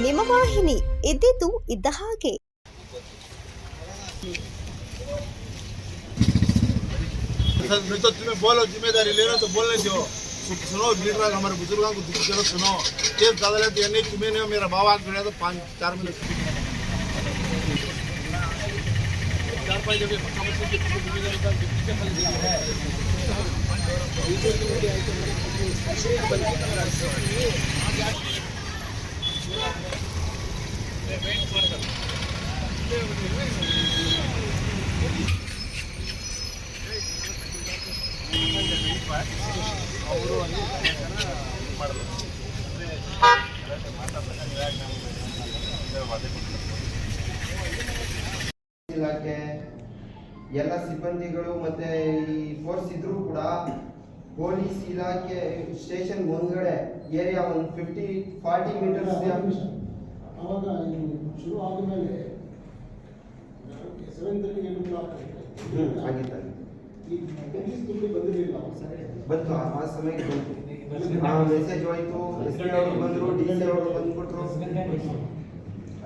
ನಿಮ್ಮ ವಾಹಿನಿ, ಇದ್ದಿದ್ದು ಇದ್ದ ಹಾಗೆ. तो तुम्हें बोलो जिम्मेदारी ले रहे हो तो बोलने दो। सुनो लीडर हमारे बुजुर्गों को चलो सुनो केस दादा तो नहीं तुम्हें नहीं मेरा बाबा गया तो 5-4 मिनट 4-5 जगह ಅವರು ಅಲ್ಲಿ ಮಾಡಲು ಇಲಾಖೆ ಎಲ್ಲ ಸಿಬ್ಬಂದಿಗಳು ಮತ್ತೆ ಈ ಫೋರ್ಸ್ ಇದ್ರೂ ಕೂಡ ಪೊಲೀಸ್ ಇಲಾಖೆ ಸ್ಟೇಷನ್ ಮುಂದ್ಗಡೆ ಏರಿಯಾ ಒಂದು 50-40 ಮೀಟರ್ಸ್ ಅವಾಗ ಶುರು ಆದಮೇಲೆ 7:30 ಆಗಿತ್ತು. ಬಂದಿರಲಿಲ್ಲ ಬಂತು ಆ ಸಮಯಕ್ಕೆ ಬಂತು, ಮೆಸೇಜ್ ಹೋಯ್ತು, ಎಸ್ ಪಿ ಅವರು ಬಂದರು, ಡಿ ಸಿ ಅವರು ಬಂದ್ಬಿಟ್ರು,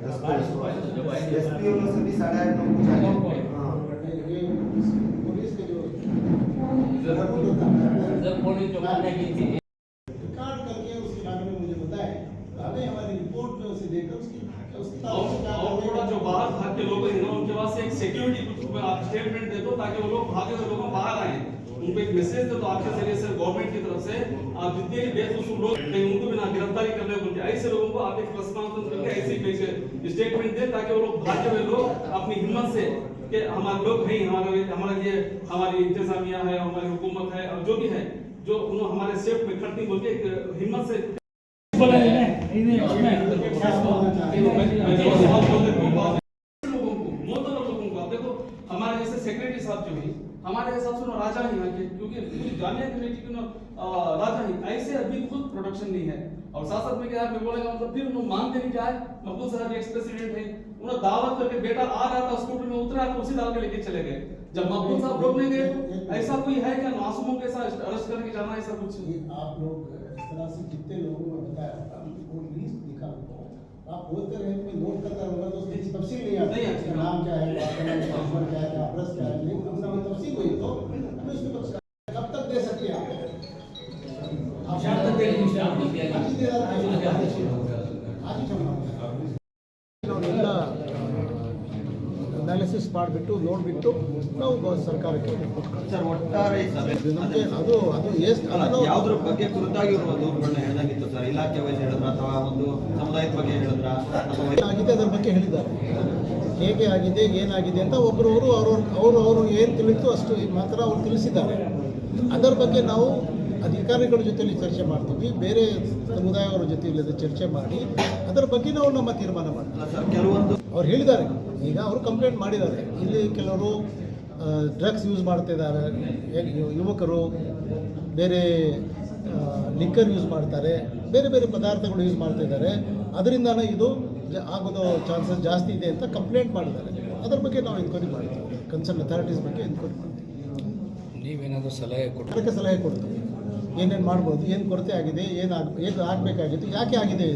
एस पी उन्होंने सभी 8:30 पुलिस के जो रिकॉर्ड करके उसके बारे में मुझे बताया, हमें हमारी रिपोर्ट में उसे देखकर उसकी और थोड़ा जो बाहर भाग के लोग हैं ना उनके पास एक सिक्योरिटी कुछ आप स्टेटमेंट दे दो ताकि वो लोग भागे हुए लोग बाहर आए, उनको एक मैसेज दे दो आपके जरिए से गवर्नमेंट की तरफ से आप जितने भी बेकसूर लोग हैं उनको बिना गिरफ्तारी करने को ऐसे लोगों को आप एक प्रेस कॉन्फ्रेंस करके ऐसे स्टेटमेंट दे ताकि वो लोग भागे हुए लोग अपनी हिम्मत से कि हमारे लोग हैं, हमारा ये हमारी इंतजामिया है, हमारी हुकूमत है और जो भी है जो उन्होंने हमारे सेफ में खड़ती बोल के हिम्मत से हमारे जैसे सेक्रेटरी साहब जो है हमारे हिसाब से राजा ही यहाँ के, क्योंकि जामिया कमेटी के राजा ही ऐसे अभी खुद प्रोडक्शन नहीं है। और साथ साथ में क्या है मैं बोलेगा मतलब फिर उन्होंने मानते नहीं क्या है, मकबूल साहब एक्स प्रेसिडेंट है, उन्होंने दावत करके बेटा आ रहा था स्कूटर में उतरा तो उसी दाव के लेके चले गए। जब मकबूल साहब रोकने गए तो ऐसा कोई है क्या मासूमों के साथ अरेस्ट करके जाना, ऐसा कुछ आप लोग इस तरह से कितने लोगों को बताया वो लिस्ट दिखा आप बोलते रहे कि नोट करता रहूंगा तो उसकी तफसील नहीं आती, नाम क्या है, पासवर्ड क्या है, एड्रेस क्या है, नहीं हमने तफसील हुई तो हमें उसकी कब तक दे सकते हैं आप शाम तक दे दीजिए आज ही ಅನಾಲಿಸಿಸ್ ಮಾಡಿಬಿಟ್ಟು ನೋಡಿಬಿಟ್ಟು ನಾವು ಸರ್ಕಾರಕ್ಕೆ ಸರ್ ಒಟ್ಟಾರೆ ಅದು ಎಷ್ಟು ಯಾವುದ್ರ ಬಗ್ಗೆ ಕುರಿತಾಗಿ ದೂರುಗಳನ್ನ ಹೇಳಲಾಗಿತ್ತು ಸರ್, ಇಲಾಖೆ ವೈಸ್ ಹೇಳಿದ್ರ ಅಥವಾ ಒಂದು ಸಮುದಾಯದ ಬಗ್ಗೆ ಹೇಳಿದ್ರ ಆಗಿದೆ ಅದರ ಬಗ್ಗೆ ಹೇಳಿದ್ದಾರೆ, ಹೇಗೆ ಆಗಿದೆ ಏನಾಗಿದೆ ಅಂತ ಒಬ್ಬರವರು ಅವರು ಏನು ತಿಳಿತು ಅಷ್ಟು ಮಾತ್ರ ಅವರು ತಿಳಿಸಿದ್ದಾರೆ. ಅದರ ಬಗ್ಗೆ ನಾವು ಅಧಿಕಾರಿಗಳ ಜೊತೆಲಿ ಚರ್ಚೆ ಮಾಡ್ತೀವಿ, ಬೇರೆ ಸಮುದಾಯವರ ಜೊತೆ ಚರ್ಚೆ ಮಾಡಿ ಅದರ ಬಗ್ಗೆ ನಾವು ನಮ್ಮ ತೀರ್ಮಾನ ಮಾಡ್ತೀವಿ. ಸರ್ ಕೆಲವೊಂದು ಅವ್ರು ಹೇಳಿದ್ದಾರೆ, ಈಗ ಅವರು ಕಂಪ್ಲೇಂಟ್ ಮಾಡಿದ್ದಾರೆ, ಇಲ್ಲಿ ಕೆಲವರು ಡ್ರಗ್ಸ್ ಯೂಸ್ ಮಾಡ್ತಿದ್ದಾರೆ, ಯುವಕರು ಬೇರೆ ಲಿಕ್ಕರ್ ಯೂಸ್ ಮಾಡ್ತಾರೆ, ಬೇರೆ ಬೇರೆ ಪದಾರ್ಥಗಳು ಯೂಸ್ ಮಾಡ್ತಿದ್ದಾರೆ, ಅದರಿಂದನೇ ಇದು ಆಗೋದು ಚಾನ್ಸಸ್ ಜಾಸ್ತಿ ಇದೆ ಅಂತ ಕಂಪ್ಲೇಂಟ್ ಮಾಡಿದ್ದಾರೆ. ಅದರ ಬಗ್ಗೆ ನಾವು ಎನ್ಕ್ವೈರಿ ಮಾಡ್ತೀವಿ, ಕನ್ಸರ್ನ್ ಅಥಾರಿಟೀಸ್ ಬಗ್ಗೆ ಎನ್ಕ್ವೈರಿ ಮಾಡ್ತೀವಿ. ನೀವೇನಾದರೂ ಸಲಹೆ ಕೊಡ್ತೀವಿ, ಏನೇನು ಮಾಡ್ಬೋದು, ಏನು ಕೊರತೆ ಆಗಿದೆ, ಏನು ಆಗಬೇಕಾಗಿತ್ತು, ಯಾಕೆ ಆಗಿದೆ,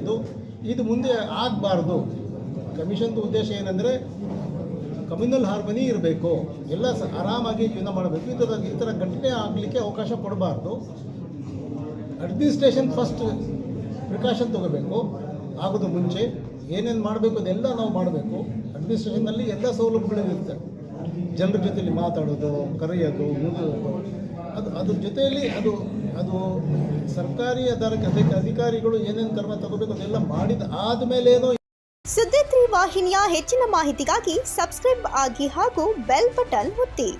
ಇದು ಮುಂದೆ ಆಗಬಾರ್ದು. ಕಮಿಷನ್ದು ಉದ್ದೇಶ ಏನಂದರೆ ಕಮ್ಯುನಲ್ ಹಾರ್ಮನಿ ಇರಬೇಕು, ಎಲ್ಲ ಆರಾಮಾಗಿ ಜೀವನ ಮಾಡಬೇಕು, ಈ ಥರ ಘಟನೆ ಆಗಲಿಕ್ಕೆ ಅವಕಾಶ ಕೊಡಬಾರ್ದು. ಅಡ್ಮಿನಿಸ್ಟ್ರೇಷನ್ ಫಸ್ಟ್ ಪ್ರಿಕಾಷನ್ ತೊಗೋಬೇಕು, ಆಗೋದು ಮುಂಚೆ ಏನೇನು ಮಾಡಬೇಕು ಅದೆಲ್ಲ ನಾವು ಮಾಡಬೇಕು. ಅಡ್ಮಿನಿಸ್ಟ್ರೇಷನ್ನಲ್ಲಿ ಎಲ್ಲ ಸೌಲಭ್ಯಗಳಿರುತ್ತೆ, ಜನರ ಜೊತೆಯಲ್ಲಿ ಮಾತಾಡೋದು, ಕರೆಯೋದು, ಅದ್ರ ಜೊತೆಯಲ್ಲಿ ಅದು ಸರ್ಕಾರಿ ಅಧಿಕಾರಿಗಳು ಏನೇನು ಕ್ರಮ ತಗೋಬೇಕು ಅದೆಲ್ಲ ಮಾಡಿದ ಆದಮೇಲೇನೋ. ಸುದ್ದಿ 3 ವಾಹಿನಿಯ ಹೆಚ್ಚಿನ ಮಾಹಿತಿಗಾಗಿ ಸಬ್ಸ್ಕ್ರೈಬ್ ಆಗಿ ಹಾಗೂ ಬೆಲ್ ಬಟನ್ ಒತ್ತಿ.